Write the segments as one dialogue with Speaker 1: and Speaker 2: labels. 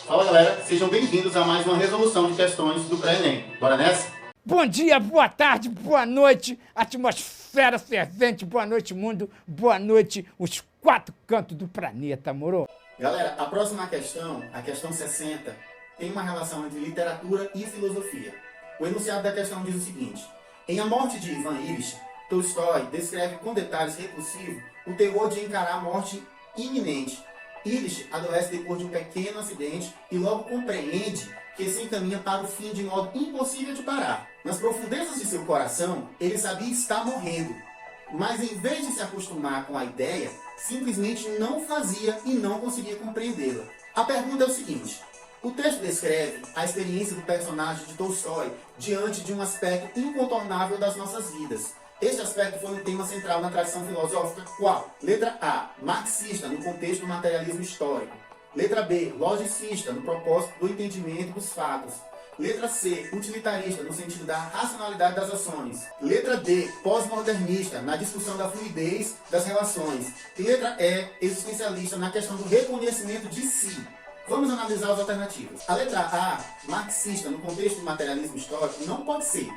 Speaker 1: Fala galera, sejam bem-vindos a mais uma resolução de questões do Pré-ENEM. Bora nessa?
Speaker 2: Bom dia, boa tarde, boa noite, atmosfera fervente, boa noite mundo, boa noite os quatro cantos do planeta, moro?
Speaker 1: Galera, a próxima questão, a questão 60, tem uma relação entre literatura e filosofia. O enunciado da questão diz o seguinte: em A Morte de Ivan Illich, Tolstói descreve com detalhes repulsivos o terror de encarar a morte iminente. Illich adoece depois de um pequeno acidente e logo compreende que se encaminha para o fim de modo impossível de parar. Nas profundezas de seu coração, ele sabia estar morrendo, mas em vez de se acostumar com a ideia, simplesmente não fazia e não conseguia compreendê-la. A pergunta é o seguinte: o texto descreve a experiência do personagem de Tolstói diante de um aspecto incontornável das nossas vidas. Este aspecto foi um tema central na tradição filosófica qual? Letra A, marxista no contexto do materialismo histórico. Letra B, logicista no propósito do entendimento dos fatos. Letra C, utilitarista no sentido da racionalidade das ações. Letra D, pós-modernista na discussão da fluidez das relações. E letra E, existencialista na questão do reconhecimento de si. Vamos analisar as alternativas. A letra A, marxista no contexto do materialismo histórico, não pode ser,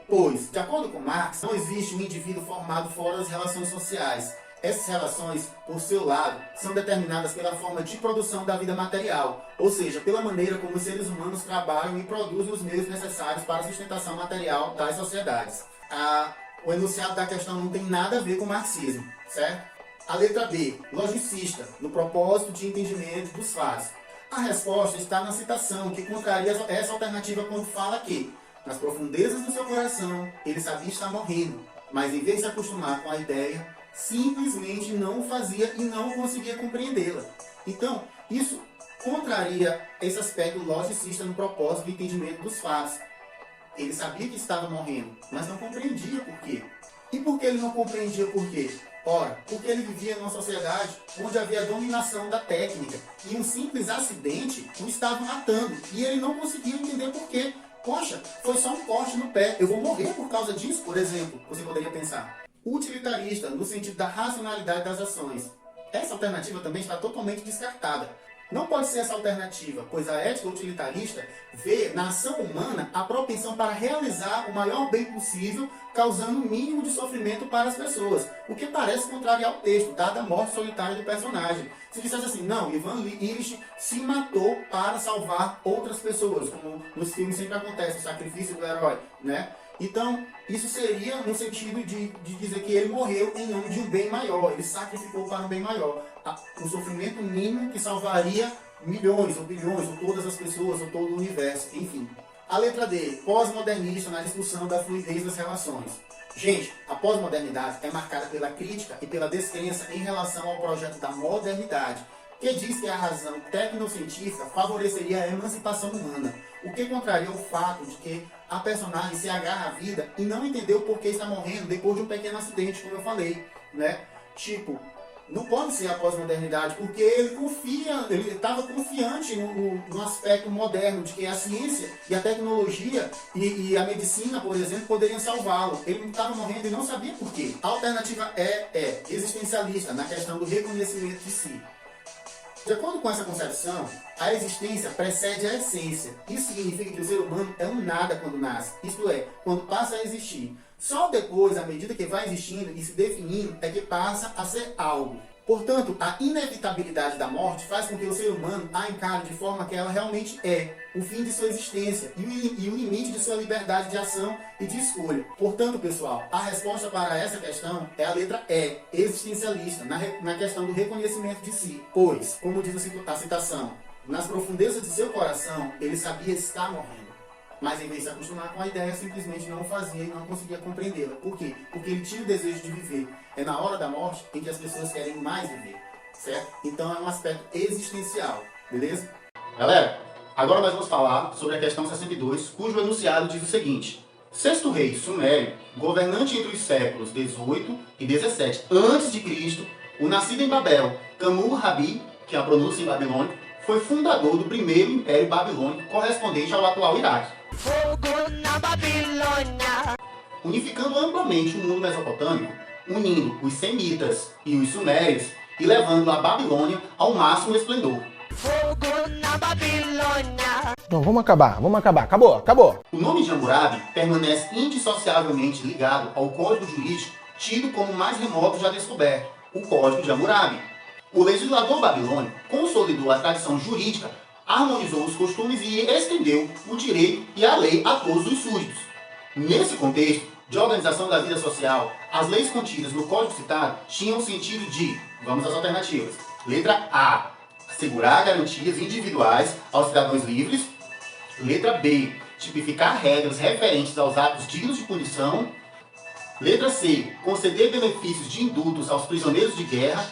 Speaker 1: pois, de acordo com Marx, não existe um indivíduo formado fora das relações sociais. Essas relações, por seu lado, são determinadas pela forma de produção da vida material, ou seja, pela maneira como os seres humanos trabalham e produzem os meios necessários para a sustentação material das sociedades. O enunciado da questão não tem nada a ver com o marxismo, certo? A letra B, logicista, no propósito de entendimento dos fatos. A resposta está na citação, que contraria essa alternativa quando fala que, nas profundezas do seu coração, ele sabia estar morrendo, mas em vez de se acostumar com a ideia, simplesmente não o fazia e não conseguia compreendê-la. Então, isso contraria esse aspecto logicista no propósito do entendimento dos fatos. Ele sabia que estava morrendo, mas não compreendia por quê. E por que ele não compreendia por quê? Ora, porque ele vivia numa sociedade onde havia dominação da técnica e um simples acidente o estava matando e ele não conseguia entender por quê. Poxa, foi só um corte no pé, eu vou morrer por causa disso, por exemplo, você poderia pensar. Utilitarista, no sentido da racionalidade das ações. Essa alternativa também está totalmente descartada. Não pode ser essa alternativa, pois a ética utilitarista vê na ação humana a propensão para realizar o maior bem possível, causando o mínimo de sofrimento para as pessoas, o que parece contrariar o texto, dada a morte solitária do personagem. Se dissesse assim, não, Ivan Illich se matou para salvar outras pessoas, como nos filmes sempre acontece, o sacrifício do herói, né? Então, isso seria no sentido de dizer que ele morreu em nome de um bem maior, ele sacrificou para um bem maior. Um sofrimento mínimo que salvaria milhões, ou bilhões, ou todas as pessoas, ou todo o universo, enfim. A letra D, pós-modernista na discussão da fluidez das relações. Gente, a pós-modernidade é marcada pela crítica e pela descrença em relação ao projeto da modernidade, que diz que a razão tecnocientífica favoreceria a emancipação humana, o que contraria o fato de que a personagem se agarra à vida e não entendeu por que está morrendo depois de um pequeno acidente, como eu falei, né? Tipo, não pode ser a pós-modernidade, porque ele estava confiante no aspecto moderno, de que a ciência e a tecnologia e a medicina, por exemplo, poderiam salvá-lo. Ele não estava morrendo e não sabia por quê. A alternativa é existencialista, na questão do reconhecimento de si. De acordo com essa concepção, a existência precede a essência. Isso significa que o ser humano é um nada quando nasce, isto é, quando passa a existir. Só depois, à medida que vai existindo e se definindo, é que passa a ser algo. Portanto, a inevitabilidade da morte faz com que o ser humano a encare de forma que ela realmente é, o fim de sua existência e o limite de sua liberdade de ação e de escolha. Portanto, pessoal, a resposta para essa questão é a letra E, existencialista, na questão do reconhecimento de si. Pois, como diz a citação, nas profundezas de seu coração, ele sabia estar morrendo. Mas em vez de se acostumar com a ideia, simplesmente não o fazia e não conseguia compreendê-la. Por quê? Porque ele tinha o desejo de viver. É na hora da morte em que as pessoas querem mais viver, certo? Então é um aspecto existencial, beleza? Galera, agora nós vamos falar sobre a questão 62, cujo enunciado diz o seguinte: Sexto rei sumério, governante entre os séculos 18 e 17 a.C., o nascido em Babel, Camur-Rabi, que é a pronúncia em babilônico, foi fundador do primeiro Império Babilônico, correspondente ao atual Iraque. Fogo na Babilônia! Unificando amplamente o mundo mesopotâmico, unindo os semitas e os sumérios e levando a Babilônia ao máximo esplendor. Fogo na Babilônia!
Speaker 3: Então vamos acabar. Acabou.
Speaker 1: O nome de Hammurabi permanece indissociavelmente ligado ao código jurídico tido como o mais remoto já descoberto, o Código de Hammurabi. O legislador babilônico consolidou a tradição jurídica, harmonizou os costumes e estendeu o direito e a lei a todos os súditos. Nesse contexto de organização da vida social, as leis contidas no código citado tinham o sentido de, vamos às alternativas, letra A, assegurar garantias individuais aos cidadãos livres. Letra B, tipificar regras referentes aos atos dignos de punição. Letra C, conceder benefícios de indultos aos prisioneiros de guerra.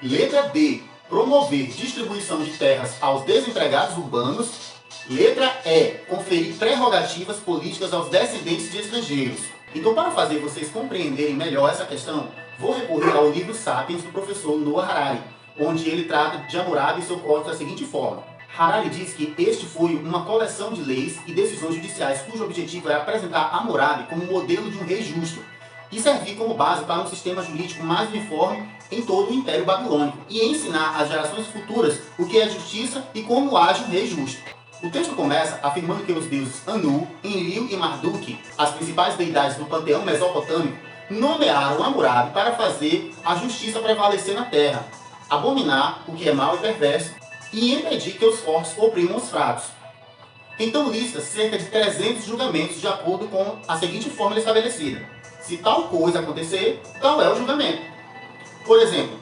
Speaker 1: Letra D, promover distribuição de terras aos desempregados urbanos. Letra E, conferir prerrogativas políticas aos descendentes de estrangeiros. Então, para fazer vocês compreenderem melhor essa questão, vou recorrer ao livro Sapiens do professor Noah Harari, onde ele trata de Hammurabi e seu código da seguinte forma. Harari diz que este foi uma coleção de leis e decisões judiciais cujo objetivo é apresentar Hammurabi como modelo de um rei justo e servir como base para um sistema jurídico mais uniforme em todo o Império Babilônico e ensinar às gerações futuras o que é justiça e como age um rei justo. O texto começa afirmando que os deuses Anu, Enlil e Marduk, as principais deidades do panteão mesopotâmico, nomearam Hammurabi para fazer a justiça prevalecer na terra, abominar o que é mau e perverso e impedir que os fortes oprimam os fracos. Então lista cerca de 300 julgamentos de acordo com a seguinte fórmula estabelecida. Se tal coisa acontecer, tal é o julgamento. Por exemplo,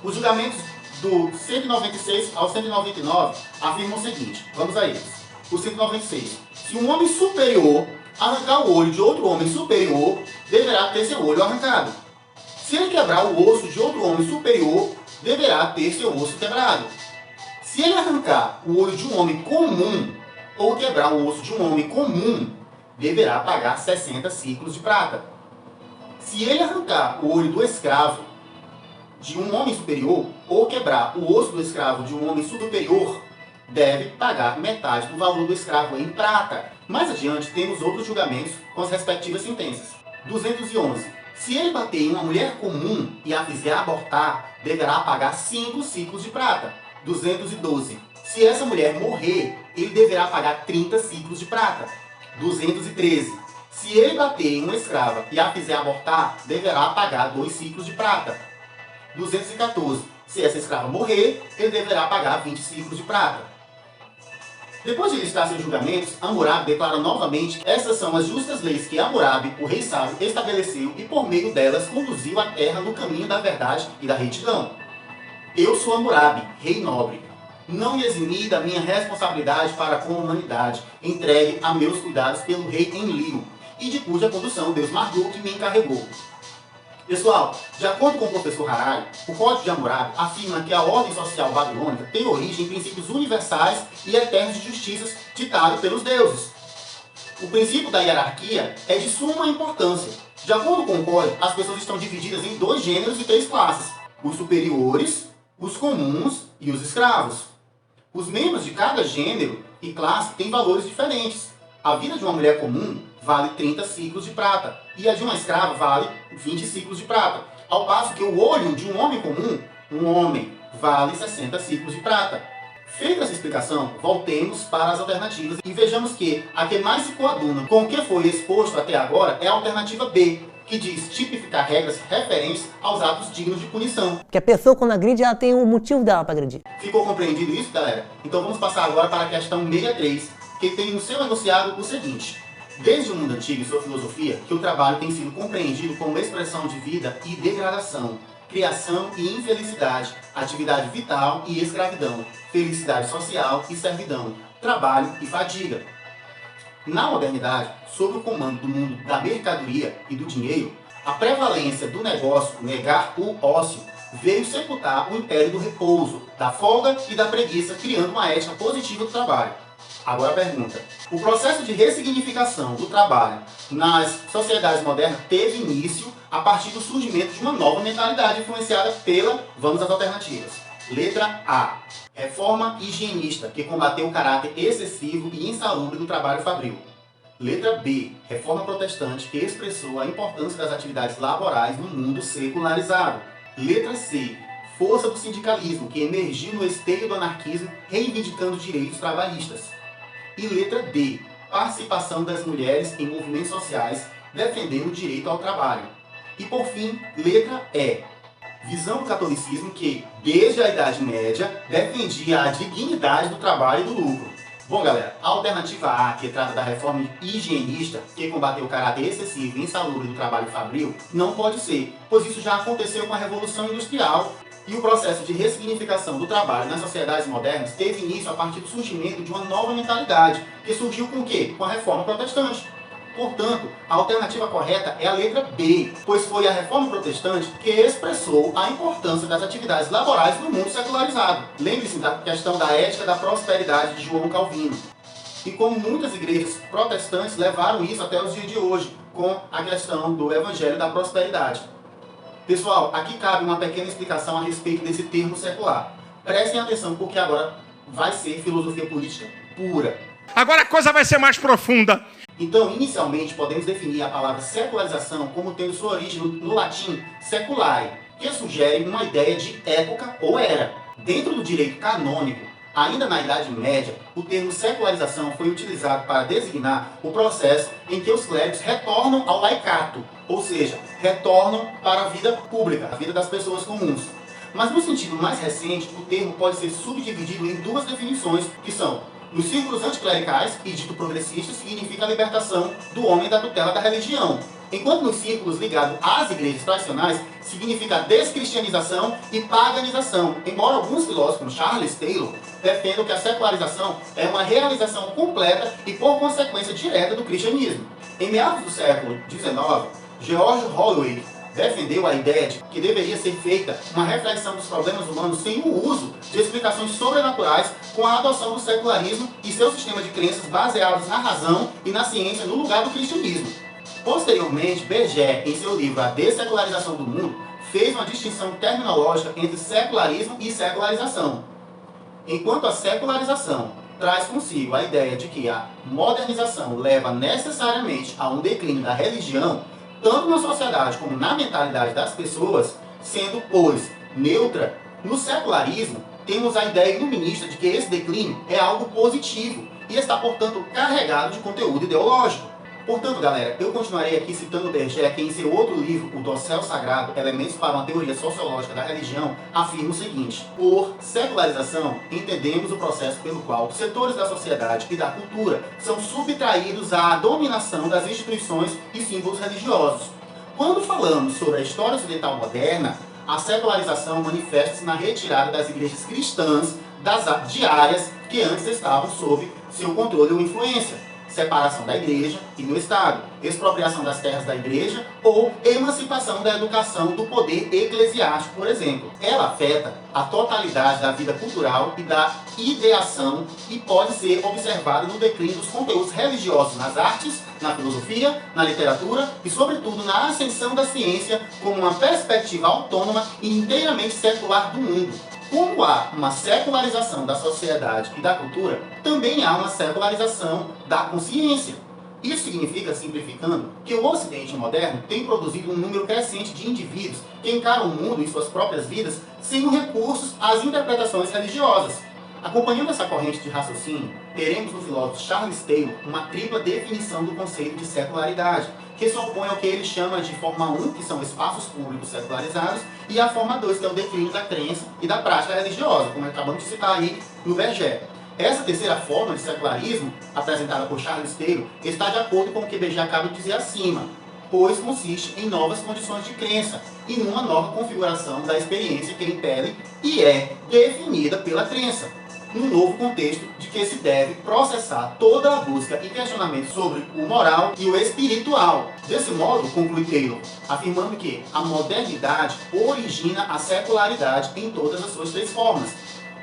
Speaker 1: os julgamentos do 196 ao 199 afirmam o seguinte, vamos a eles. O 196. Se um homem superior arrancar o olho de outro homem superior, deverá ter seu olho arrancado. Se ele quebrar o osso de outro homem superior, deverá ter seu osso quebrado. Se ele arrancar o olho de um homem comum, ou quebrar o osso de um homem comum, deverá pagar 60 ciclos de prata. Se ele arrancar o olho do escravo de um homem superior, ou quebrar o osso do escravo de um homem superior, deve pagar metade do valor do escravo em prata. Mais adiante, temos outros julgamentos com as respectivas sentenças. 211. Se ele bater em uma mulher comum e a fizer abortar, deverá pagar 5 ciclos de prata. 212. Se essa mulher morrer, ele deverá pagar 30 ciclos de prata. 213. Se ele bater em uma escrava e a fizer abortar, deverá pagar 2 ciclos de prata. 214. Se essa escrava morrer, ele deverá pagar 20 ciclos de prata. Depois de listar seus julgamentos, Hammurabi declara novamente que essas são as justas leis que Hammurabi, o rei sábio, estabeleceu e por meio delas conduziu a terra no caminho da verdade e da retidão. Eu sou Hammurabi, rei nobre. Não me eximi da minha responsabilidade para com a humanidade, entregue a meus cuidados pelo rei Enlil, e de cuja condução Deus Marduk me encarregou. Pessoal, de acordo com o professor Harari, o Código de Hammurabi afirma que a ordem social babilônica tem origem em princípios universais e eternos de justiça ditados pelos deuses. O princípio da hierarquia é de suma importância. De acordo com o Código, as pessoas estão divididas em 2 gêneros e 3 classes: os superiores, os comuns e os escravos. Os membros de cada gênero e classe têm valores diferentes. A vida de uma mulher comum vale 30 ciclos de prata, e a de uma escrava vale 20 ciclos de prata, ao passo que o olho de um homem comum, um homem, vale 60 ciclos de prata. Feita essa explicação, voltemos para as alternativas e vejamos que a que mais se coaduna com o que foi exposto até agora é a alternativa B, que diz tipificar regras referentes aos atos dignos de punição.
Speaker 4: Que a pessoa, quando agride, ela tem um motivo dela para agredir.
Speaker 1: Ficou compreendido isso, galera? Então vamos passar agora para a questão 63, que tem no seu enunciado o seguinte. Desde o mundo antigo e sua filosofia, que o trabalho tem sido compreendido como expressão de vida e degradação, criação e infelicidade, atividade vital e escravidão, felicidade social e servidão, trabalho e fadiga. Na modernidade, sob o comando do mundo da mercadoria e do dinheiro, a prevalência do negócio, negar o ócio, veio sepultar o império do repouso, da folga e da preguiça, criando uma ética positiva do trabalho. Agora a pergunta: o processo de ressignificação do trabalho nas sociedades modernas teve início a partir do surgimento de uma nova mentalidade influenciada pela, vamos às alternativas. Letra A, reforma higienista, que combateu o caráter excessivo e insalubre do trabalho fabril. Letra B, reforma protestante, que expressou a importância das atividades laborais no mundo secularizado. Letra C, força do sindicalismo, que emergiu no esteio do anarquismo, reivindicando direitos trabalhistas. E letra D, participação das mulheres em movimentos sociais defendendo o direito ao trabalho. E por fim, letra E, visão do catolicismo que, desde a Idade Média, defendia a dignidade do trabalho e do lucro. Bom, galera, a alternativa A, que trata da reforma higienista, que combateu o caráter excessivo e insalubre do trabalho fabril, não pode ser, pois isso já aconteceu com a Revolução Industrial e o processo de ressignificação do trabalho nas sociedades modernas teve início a partir do surgimento de uma nova mentalidade, que surgiu com o quê? Com a Reforma Protestante. Portanto, a alternativa correta é a letra B, pois foi a Reforma Protestante que expressou a importância das atividades laborais no mundo secularizado. Lembre-se da questão da ética da prosperidade de João Calvino. E como muitas igrejas protestantes levaram isso até os dias de hoje, com a questão do Evangelho da Prosperidade. Pessoal, aqui cabe uma pequena explicação a respeito desse termo secular. Prestem atenção porque agora vai ser filosofia política pura.
Speaker 5: Agora a coisa vai ser mais profunda.
Speaker 1: Então, inicialmente, podemos definir a palavra secularização como tendo sua origem no latim seculare, que sugere uma ideia de época ou era. Dentro do direito canônico, ainda na Idade Média, o termo secularização foi utilizado para designar o processo em que os clérigos retornam ao laicato, ou seja, retornam para a vida pública, a vida das pessoas comuns. Mas no sentido mais recente, o termo pode ser subdividido em duas definições, que são: nos círculos anticlericais e dito progressistas, significa a libertação do homem da tutela da religião, enquanto nos círculos ligados às igrejas tradicionais, significa a descristianização e paganização, embora alguns filósofos, como Charles Taylor, defendam que a secularização é uma realização completa e, por consequência direta, do cristianismo. Em meados do século XIX, George Holloway defendeu a ideia de que deveria ser feita uma reflexão dos problemas humanos sem o uso de explicações sobrenaturais, com a adoção do secularismo e seu sistema de crenças baseados na razão e na ciência no lugar do cristianismo. Posteriormente, Berger, em seu livro A Dessecularização do Mundo, fez uma distinção terminológica entre secularismo e secularização. Enquanto a secularização traz consigo a ideia de que a modernização leva necessariamente a um declínio da religião, tanto na sociedade como na mentalidade das pessoas, sendo, pois, neutra, no secularismo temos a ideia iluminista de que esse declínio é algo positivo e está, portanto, carregado de conteúdo ideológico. Portanto, galera, eu continuarei aqui citando Berger, que em seu outro livro, O Dossel Sagrado, Elementos para uma Teoria Sociológica da Religião, afirma o seguinte: por secularização, entendemos o processo pelo qual setores da sociedade e da cultura são subtraídos à dominação das instituições e símbolos religiosos. Quando falamos sobre a história ocidental moderna, a secularização manifesta-se na retirada das igrejas cristãs de áreas que antes estavam sob seu controle ou influência, separação da igreja e do Estado, expropriação das terras da igreja ou emancipação da educação do poder eclesiástico, por exemplo. Ela afeta a totalidade da vida cultural e da ideação e pode ser observada no declínio dos conteúdos religiosos nas artes, na filosofia, na literatura e, sobretudo, na ascensão da ciência como uma perspectiva autônoma e inteiramente secular do mundo. Como há uma secularização da sociedade e da cultura, também há uma secularização da consciência. Isso significa, simplificando, que o Ocidente moderno tem produzido um número crescente de indivíduos que encaram o mundo e suas próprias vidas sem recursos às interpretações religiosas. Acompanhando essa corrente de raciocínio, teremos no filósofo Charles Taylor uma tripla definição do conceito de secularidade, que se opõe ao que ele chama de forma 1, que são espaços públicos secularizados, e a forma 2, que é o declínio da crença e da prática religiosa, como acabamos de citar aí no Berger. Essa terceira forma de secularismo, apresentada por Charles Taylor, está de acordo com o que Berger acaba de dizer acima, pois consiste em novas condições de crença e numa nova configuração da experiência que impele e é definida pela crença, num novo contexto de que se deve processar toda a busca e questionamento sobre o moral e o espiritual. Desse modo, conclui Taylor, afirmando que a modernidade origina a secularidade em todas as suas três formas.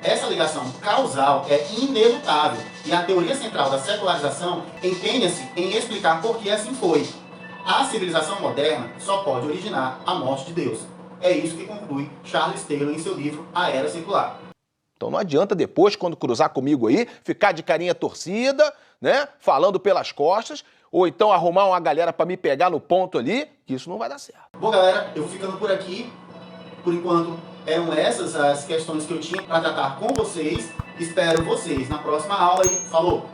Speaker 1: Essa ligação causal é inelutável e a teoria central da secularização empenha-se em explicar por que assim foi. A civilização moderna só pode originar a morte de Deus. É isso que conclui Charles Taylor em seu livro A Era Secular.
Speaker 3: Então não adianta depois, quando cruzar comigo aí, ficar de carinha torcida, né? Falando pelas costas, ou então arrumar uma galera pra me pegar no ponto ali, que isso não vai dar certo.
Speaker 1: Bom, galera, eu vou ficando por aqui. Por enquanto, eram essas as questões que eu tinha para tratar com vocês. Espero vocês na próxima aula e falou!